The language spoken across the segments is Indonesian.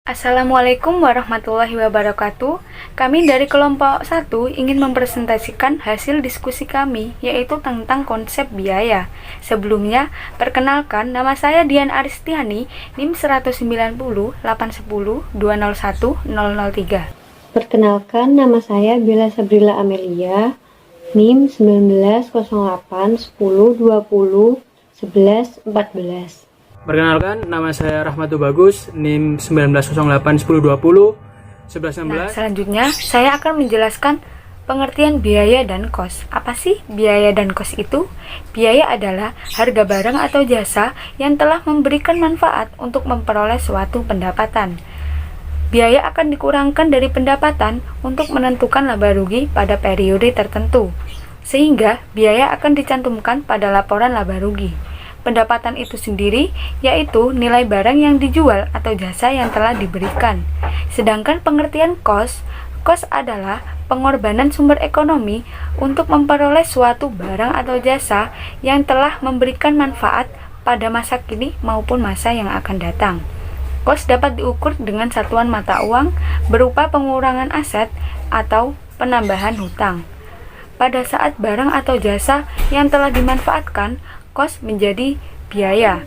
Assalamualaikum warahmatullahi wabarakatuh. Kami dari kelompok 1 ingin mempresentasikan hasil diskusi kami, yaitu tentang konsep biaya. Sebelumnya, perkenalkan, nama saya Dian Aristiani, NIM 190 810 201 003. Perkenalkan, nama saya Bella Sabrila Amelia, NIM 1908 10 20 11 14. Perkenalkan, nama saya Rahmatul Bagus, NIM 1908 10 20 11 16. Selanjutnya, saya akan menjelaskan pengertian biaya dan kos. Apa sih biaya dan kos itu? Biaya adalah harga barang atau jasa yang telah memberikan manfaat untuk memperoleh suatu pendapatan. Biaya akan dikurangkan dari pendapatan untuk menentukan laba rugi pada periode tertentu, sehingga biaya akan dicantumkan pada laporan laba rugi. Pendapatan itu sendiri yaitu nilai barang yang dijual atau jasa yang telah diberikan. Sedangkan pengertian kos adalah pengorbanan sumber ekonomi untuk memperoleh suatu barang atau jasa yang telah memberikan manfaat pada masa kini maupun masa yang akan datang. Kos dapat diukur dengan satuan mata uang berupa pengurangan aset atau penambahan hutang. Pada saat barang atau jasa yang telah dimanfaatkan, kos menjadi biaya.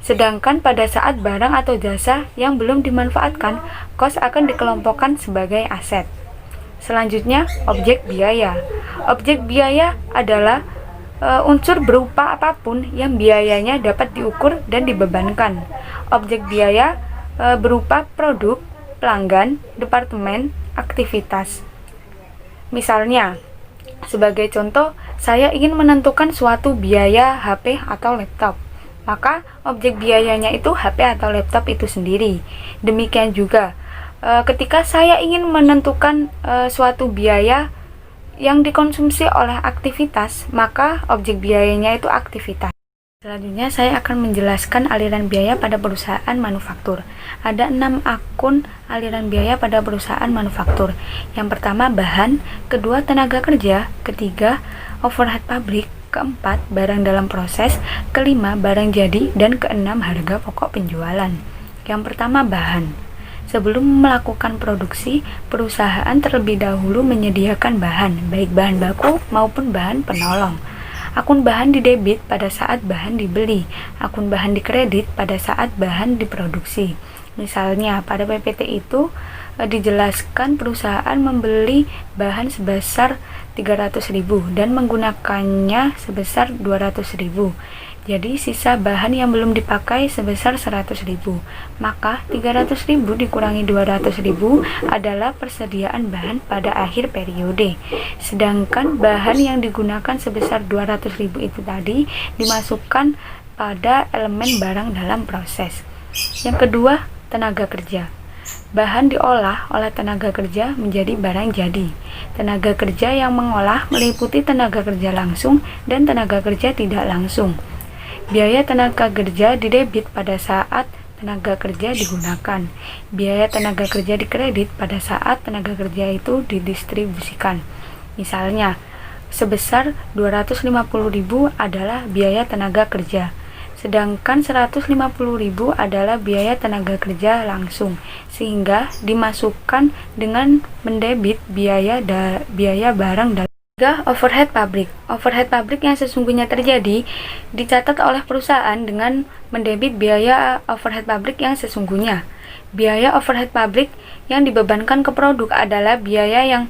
Sedangkan pada saat barang atau jasa yang belum dimanfaatkan, kos akan dikelompokkan sebagai aset. Selanjutnya, objek biaya. Objek biaya adalah unsur berupa apapun yang biayanya dapat diukur dan dibebankan. Objek biaya berupa produk, pelanggan, departemen, aktivitas. Misalnya, sebagai contoh, saya ingin menentukan suatu biaya HP atau laptop. Maka objek biayanya itu HP atau laptop itu sendiri. Demikian juga ketika saya ingin menentukan suatu biaya yang dikonsumsi oleh aktivitas, maka objek biayanya itu aktivitas. Selanjutnya saya akan menjelaskan aliran biaya pada perusahaan manufaktur. Ada 6 akun aliran biaya pada perusahaan manufaktur. Yang pertama bahan, kedua tenaga kerja, ketiga overhead pabrik, keempat barang dalam proses, kelima barang jadi, dan keenam harga pokok penjualan. Yang pertama bahan. Sebelum melakukan produksi, perusahaan terlebih dahulu menyediakan bahan, baik bahan baku maupun bahan penolong. Akun bahan didebit pada saat bahan dibeli, akun bahan dikredit pada saat bahan diproduksi. Misalnya, pada PPT itu dijelaskan perusahaan membeli bahan sebesar 300.000 dan menggunakannya sebesar 200.000. Jadi sisa bahan yang belum dipakai sebesar 100.000. Maka 300.000 dikurangi 200.000 adalah persediaan bahan pada akhir periode. Sedangkan bahan yang digunakan sebesar 200.000 itu tadi dimasukkan pada elemen barang dalam proses. Yang kedua, tenaga kerja. Bahan diolah oleh tenaga kerja menjadi barang jadi. Tenaga kerja yang mengolah meliputi tenaga kerja langsung dan tenaga kerja tidak langsung. Biaya tenaga kerja didebit pada saat tenaga kerja digunakan. Biaya tenaga kerja dikredit pada saat tenaga kerja itu didistribusikan. Misalnya, sebesar 250.000 adalah biaya tenaga kerja. Sedangkan 150.000 adalah biaya tenaga kerja langsung, sehingga dimasukkan dengan mendebit biaya barang dalam. Overhead pabrik. Overhead pabrik yang sesungguhnya terjadi dicatat oleh perusahaan dengan mendebit biaya overhead pabrik yang sesungguhnya. Biaya overhead pabrik yang dibebankan ke produk adalah biaya yang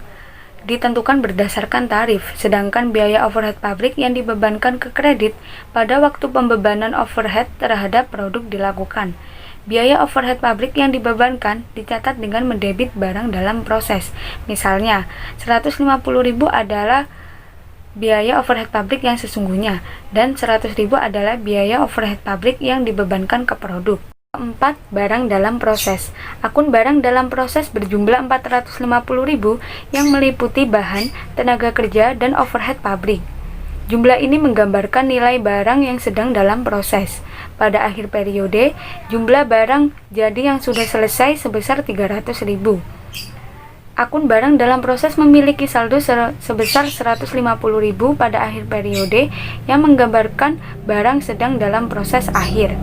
ditentukan berdasarkan tarif, sedangkan biaya overhead pabrik yang dibebankan ke kredit pada waktu pembebanan overhead terhadap produk dilakukan. Biaya overhead pabrik yang dibebankan dicatat dengan mendebit barang dalam proses. Misalnya, 150.000 adalah biaya overhead pabrik yang sesungguhnya dan 100.000 adalah biaya overhead pabrik yang dibebankan ke produk. Keempat, barang dalam proses. Akun barang dalam proses berjumlah 450.000 yang meliputi bahan, tenaga kerja, dan overhead pabrik. Jumlah ini menggambarkan nilai barang yang sedang dalam proses. Pada akhir periode, jumlah barang jadi yang sudah selesai sebesar 300.000. Akun barang dalam proses memiliki saldo sebesar 150.000 pada akhir periode yang menggambarkan barang sedang dalam proses akhir.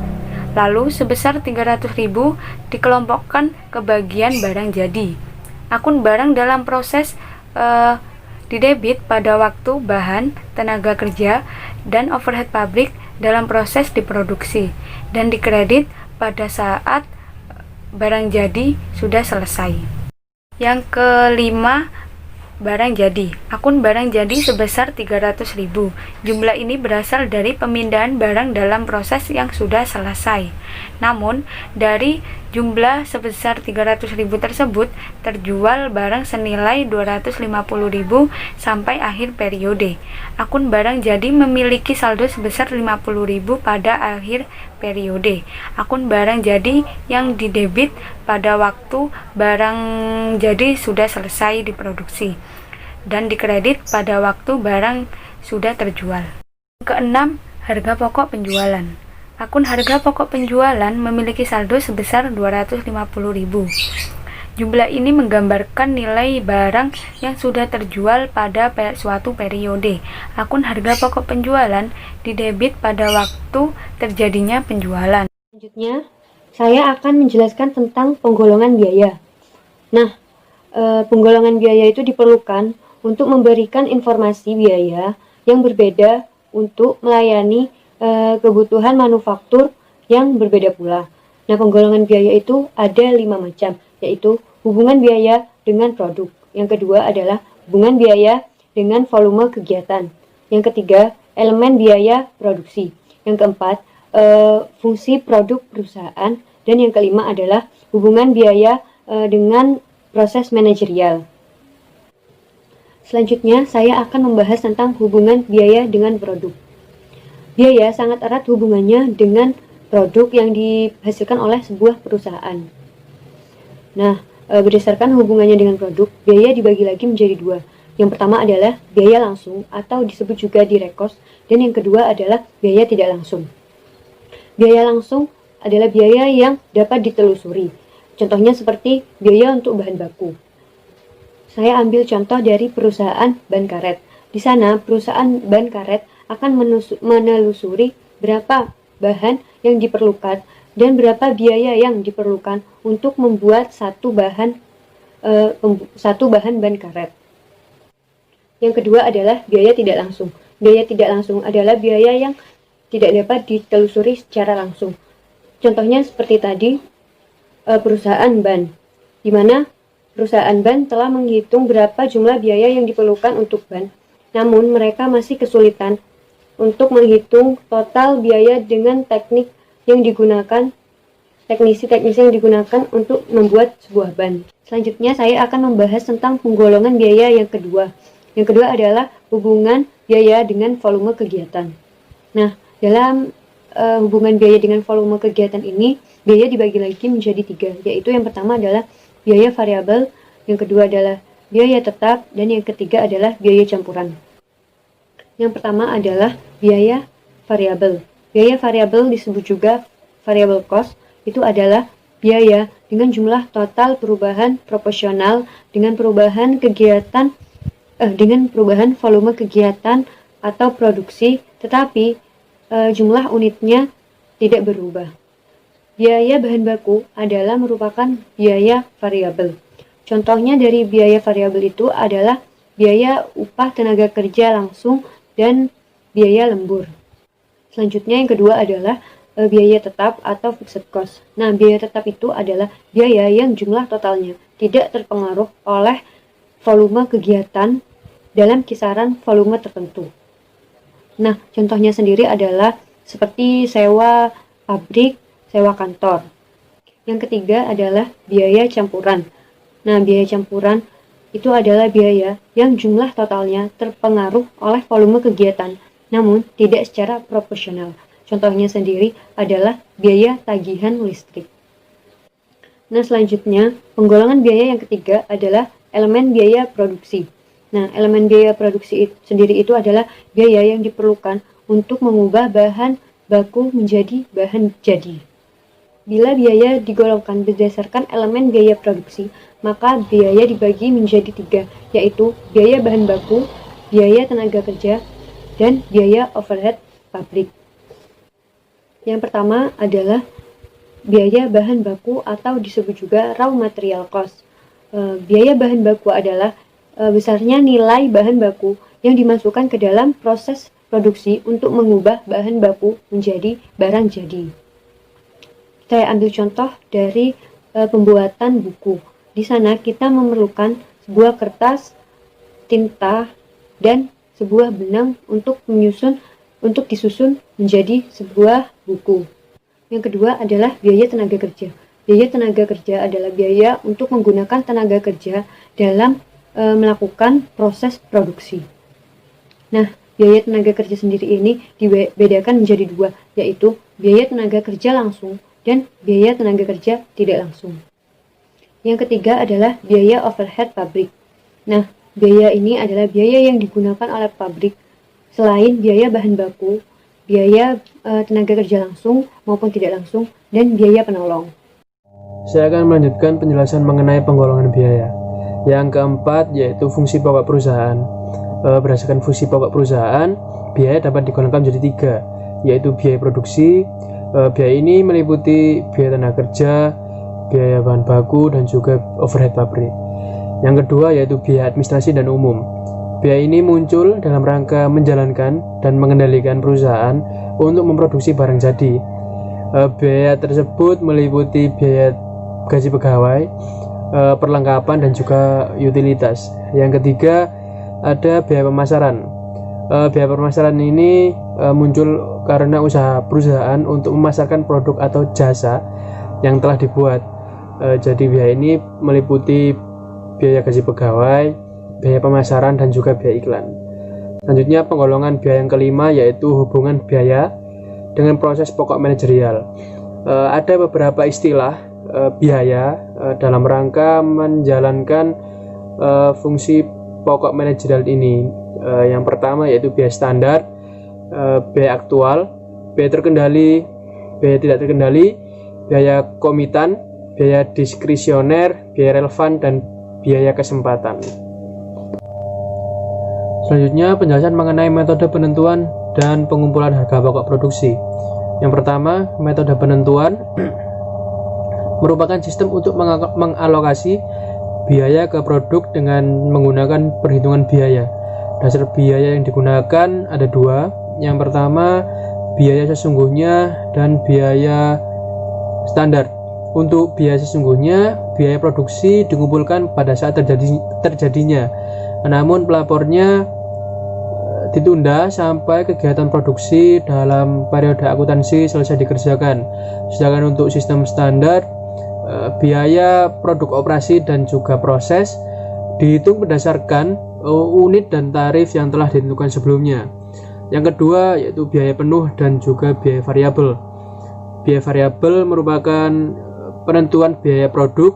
Lalu sebesar 300.000 dikelompokkan ke bagian barang jadi. Akun barang dalam proses didebit pada waktu bahan, tenaga kerja, dan overhead pabrik dalam proses diproduksi, dan dikredit pada saat barang jadi sudah selesai. Yang kelima, barang jadi. Akun barang jadi sebesar 300.000. Jumlah ini berasal dari pemindahan barang dalam proses yang sudah selesai. Namun, dari jumlah sebesar 300.000 tersebut, terjual barang senilai 250.000 sampai akhir periode. Akun barang jadi memiliki saldo sebesar 50.000 pada akhir periode. Akun barang jadi yang didebit pada waktu barang jadi sudah selesai diproduksi dan dikredit pada waktu barang sudah terjual. Keenam, harga pokok penjualan. Akun harga pokok penjualan memiliki saldo sebesar 250.000. Jumlah ini menggambarkan nilai barang yang sudah terjual pada suatu periode. Akun harga pokok penjualan didebit pada waktu terjadinya penjualan. Selanjutnya, saya akan menjelaskan tentang penggolongan biaya. Nah, penggolongan biaya itu diperlukan untuk memberikan informasi biaya yang berbeda untuk melayani kebutuhan manufaktur yang berbeda pula. Nah, penggolongan biaya itu ada 5 macam, yaitu hubungan biaya dengan produk. Yang kedua adalah hubungan biaya dengan volume kegiatan. Yang ketiga, elemen biaya produksi. Yang keempat, fungsi produk perusahaan. Dan yang kelima adalah hubungan biaya dengan proses manajerial. Selanjutnya, saya akan membahas tentang hubungan biaya dengan produk. Biaya sangat erat hubungannya dengan produk yang dihasilkan oleh sebuah perusahaan. Nah, berdasarkan hubungannya dengan produk, biaya dibagi lagi menjadi 2. Yang pertama adalah biaya langsung atau disebut juga direct cost, dan yang kedua adalah biaya tidak langsung. Biaya langsung adalah biaya yang dapat ditelusuri. Contohnya seperti biaya untuk bahan baku. Saya ambil contoh dari perusahaan ban karet. Di sana, perusahaan ban karet akan menelusuri berapa bahan yang diperlukan dan berapa biaya yang diperlukan untuk membuat satu bahan ban karet. Yang kedua adalah biaya tidak langsung. Biaya tidak langsung adalah biaya yang tidak dapat ditelusuri secara langsung. Contohnya seperti tadi, perusahaan ban, di mana perusahaan ban telah menghitung berapa jumlah biaya yang diperlukan untuk ban, namun mereka masih kesulitan untuk menghitung total biaya dengan teknisi yang digunakan untuk membuat sebuah ban. Selanjutnya saya akan membahas tentang penggolongan biaya yang kedua. Yang kedua adalah hubungan biaya dengan volume kegiatan. Nah, dalam hubungan biaya dengan volume kegiatan ini, biaya dibagi lagi menjadi 3, yaitu yang pertama adalah biaya variabel, yang kedua adalah biaya tetap, dan yang ketiga adalah biaya campuran. Yang pertama adalah biaya variabel. Biaya variabel disebut juga variable cost, itu adalah biaya dengan jumlah total perubahan proporsional dengan perubahan volume kegiatan atau produksi, tetapi jumlah unitnya tidak berubah. Biaya bahan baku adalah merupakan biaya variabel. Contohnya dari biaya variabel itu adalah biaya upah tenaga kerja langsung dan biaya lembur. Selanjutnya yang kedua adalah biaya tetap atau fixed cost. Nah, biaya tetap itu adalah biaya yang jumlah totalnya tidak terpengaruh oleh volume kegiatan dalam kisaran volume tertentu. Nah, contohnya sendiri adalah seperti sewa pabrik, sewa kantor. Yang ketiga adalah biaya campuran. Nah, biaya campuran itu adalah biaya yang jumlah totalnya terpengaruh oleh volume kegiatan, namun tidak secara proporsional. Contohnya sendiri adalah biaya tagihan listrik. Nah, selanjutnya, penggolongan biaya yang ketiga adalah elemen biaya produksi. Nah, elemen biaya produksi sendiri itu adalah biaya yang diperlukan untuk mengubah bahan baku menjadi bahan jadi. Bila biaya digolongkan berdasarkan elemen biaya produksi, maka biaya dibagi menjadi 3, yaitu biaya bahan baku, biaya tenaga kerja, dan biaya overhead pabrik. Yang pertama adalah biaya bahan baku atau disebut juga raw material cost. Biaya bahan baku adalah besarnya nilai bahan baku yang dimasukkan ke dalam proses produksi untuk mengubah bahan baku menjadi barang jadi. Saya ambil contoh dari pembuatan buku. Di sana kita memerlukan sebuah kertas, tinta, dan sebuah benang untuk disusun menjadi sebuah buku. Yang kedua adalah biaya tenaga kerja. Biaya tenaga kerja adalah biaya untuk menggunakan tenaga kerja dalam melakukan proses produksi. Nah, biaya tenaga kerja sendiri ini dibedakan menjadi dua, yaitu biaya tenaga kerja langsung dan biaya tenaga kerja tidak langsung. Yang ketiga adalah biaya overhead pabrik. Nah, biaya ini adalah biaya yang digunakan oleh pabrik selain biaya bahan baku, biaya tenaga kerja langsung maupun tidak langsung, dan biaya penolong. Saya akan melanjutkan penjelasan mengenai penggolongan biaya. Yang keempat yaitu fungsi pokok perusahaan. Berdasarkan fungsi pokok perusahaan, biaya dapat digolongkan menjadi 3, yaitu biaya produksi. Biaya ini meliputi biaya tenaga kerja, biaya bahan baku, dan juga overhead pabrik. Yang kedua yaitu biaya administrasi dan umum. Biaya ini muncul dalam rangka menjalankan dan mengendalikan perusahaan untuk memproduksi barang jadi. Biaya tersebut meliputi biaya gaji pegawai, perlengkapan, dan juga utilitas. Yang ketiga ada biaya pemasaran. Biaya pemasaran ini muncul karena usaha perusahaan untuk memasarkan produk atau jasa yang telah dibuat. Jadi biaya ini meliputi biaya gaji pegawai, biaya pemasaran, dan juga biaya iklan. Selanjutnya penggolongan biaya yang kelima yaitu hubungan biaya dengan proses pokok manajerial. Ada beberapa istilah biaya dalam rangka menjalankan fungsi pokok manajerial ini. Yang pertama yaitu biaya standar, biaya aktual, biaya terkendali, biaya tidak terkendali, biaya komitan, biaya diskresioner, biaya relevan, dan biaya kesempatan. Selanjutnya penjelasan mengenai metode penentuan dan pengumpulan harga pokok produksi. Yang pertama, metode penentuan merupakan sistem untuk mengalokasi biaya ke produk dengan menggunakan perhitungan biaya. Dasar biaya yang digunakan ada 2. Yang pertama, biaya sesungguhnya dan biaya standar. Untuk biaya sesungguhnya, biaya produksi dikumpulkan pada saat terjadinya. Namun pelapornya ditunda sampai kegiatan produksi dalam periode akuntansi selesai dikerjakan. Sedangkan untuk sistem standar, biaya produk operasi dan juga proses dihitung berdasarkan unit dan tarif yang telah ditentukan sebelumnya. Yang kedua yaitu biaya penuh dan juga biaya variabel. Biaya variabel merupakan penentuan biaya produk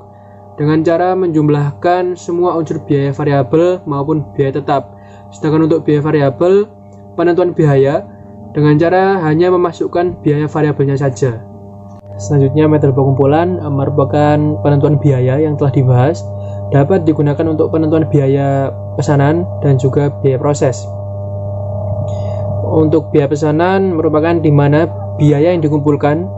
dengan cara menjumlahkan semua unsur biaya variabel maupun biaya tetap. Sedangkan untuk biaya variabel, penentuan biaya dengan cara hanya memasukkan biaya variabelnya saja. Selanjutnya, metode pengumpulan merupakan penentuan biaya yang telah dibahas, dapat digunakan untuk penentuan biaya pesanan dan juga biaya proses. Untuk biaya pesanan merupakan di mana biaya yang dikumpulkan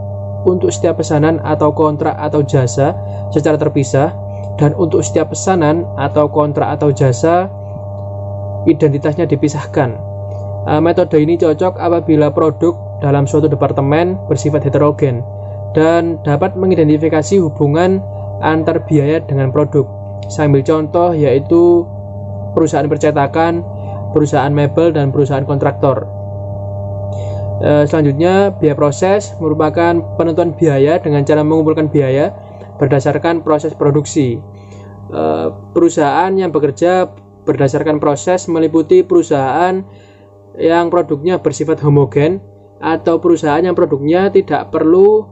untuk setiap pesanan atau kontrak atau jasa secara terpisah, dan untuk setiap pesanan atau kontrak atau jasa identitasnya dipisahkan. Metode ini cocok apabila produk dalam suatu departemen bersifat heterogen dan dapat mengidentifikasi hubungan antar biaya dengan produk. Saya ambil contoh yaitu perusahaan percetakan, perusahaan mebel, dan perusahaan kontraktor. Selanjutnya, biaya proses merupakan penentuan biaya dengan cara mengumpulkan biaya berdasarkan proses produksi. Perusahaan yang bekerja berdasarkan proses meliputi perusahaan yang produknya bersifat homogen atau perusahaan yang produknya tidak perlu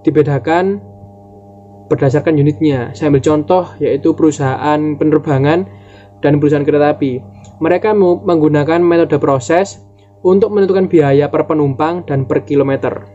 dibedakan berdasarkan unitnya. Saya ambil contoh yaitu perusahaan penerbangan dan perusahaan kereta api. Mereka menggunakan metode proses untuk menentukan biaya per penumpang dan per kilometer.